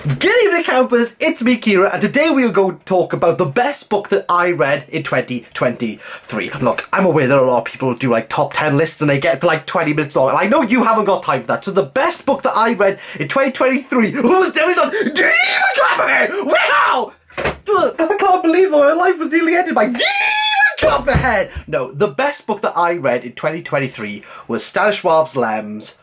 Good evening, campers, it's me, Kira, and today we are going to talk about the best book that I read in 2023. Look, I'm aware that a lot of people do like top 10 lists and they get to like 20 minutes long, and I know you haven't got time for that, so the best book that I read in 2023 was definitely not Demon Copperhead! Wow! I can't believe that my life was nearly ended by Demon Copperhead! No, the best book that I read in 2023 was Stanisław Lem's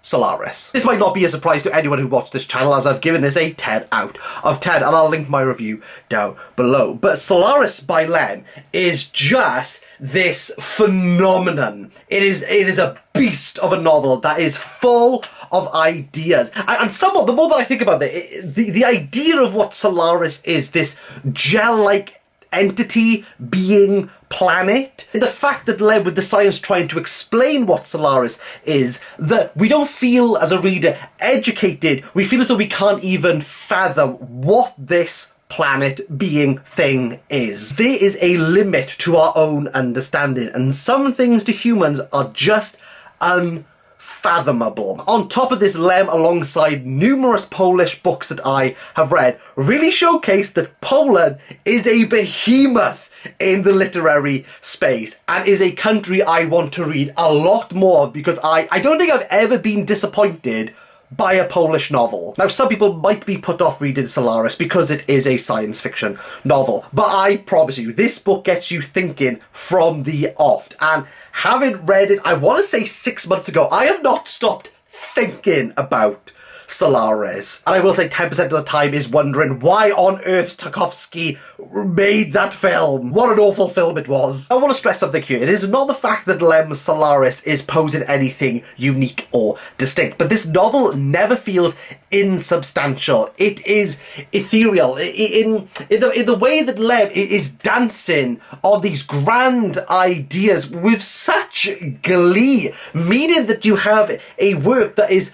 Solaris. This might not be a surprise to anyone who watched this channel, as I've given this a 10 out of 10, and I'll link my review down below. But Solaris by Lem is just this phenomenon. It is a beast of a novel that is full of ideas. And somewhat, the more that I think about it, the idea of what Solaris is, this gel-like entity, being, planet. The fact that led with the science trying to explain what Solaris is, that we don't feel as a reader educated, we feel as though we can't even fathom what this planet, being, thing is. There is a limit to our own understanding, and some things to humans are just unfathomable. On top of this, Lem, alongside numerous Polish books that I have read, really showcased that Poland is a behemoth in the literary space and is a country I want to read a lot more of, because I don't think I've ever been disappointed by a Polish novel. Now, some people might be put off reading Solaris because it is a science fiction novel, but I promise you, this book gets you thinking from the off. And having read it, I want to say 6 months ago, I have not stopped thinking about Solaris. And I will say 10% of the time is wondering why on earth Tarkovsky made that film. What an awful film it was. I want to stress something here. It is not the fact that Lem's Solaris is posing anything unique or distinct, but this novel never feels insubstantial. It is ethereal in the way that Lem is dancing on these grand ideas with such glee, meaning that you have a work that is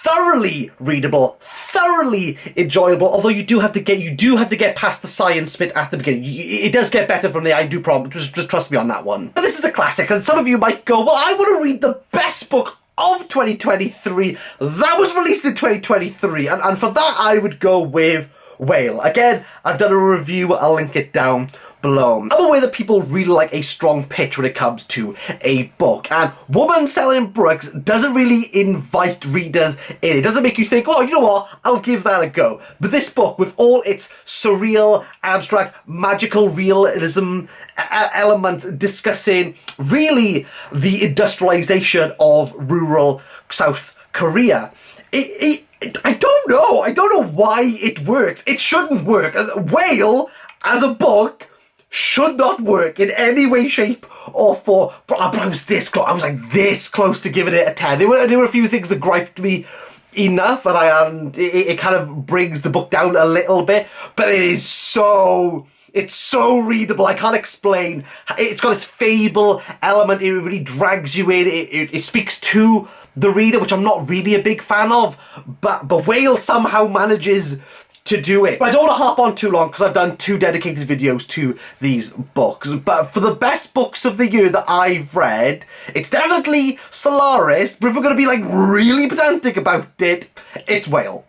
thoroughly readable, thoroughly enjoyable, although you do have to get past the science bit at the beginning. It does get better from the I do problem, just trust me on that one. But this is a classic, and some of you might go, well, I want to read the best book of 2023 that was released in 2023, and for that I would go with Whale. Again, I've done a review, I'll link it down below. I'm aware that people really like a strong pitch when it comes to a book, and Woman Selling Brooks doesn't really invite readers in. It doesn't make you think, well, you know what, I'll give that a go. But this book, with all its surreal, abstract, magical realism element, discussing really the industrialization of rural South Korea, I don't know why it works. It shouldn't work. Whale as a book should not work in any way, shape, or form. But I was this close. I was like this close to giving it a 10. There were a few things that griped me enough, and it kind of brings the book down a little bit. But it's so readable. I can't explain. It's got this fable element. It really drags you in. It speaks to the reader, which I'm not really a big fan of. But Whale somehow manages to do it. But I don't want to hop on too long because I've done 2 dedicated videos to these books. But for the best books of the year that I've read, it's definitely Solaris. But if we're going to be like really pedantic about it, it's Whale.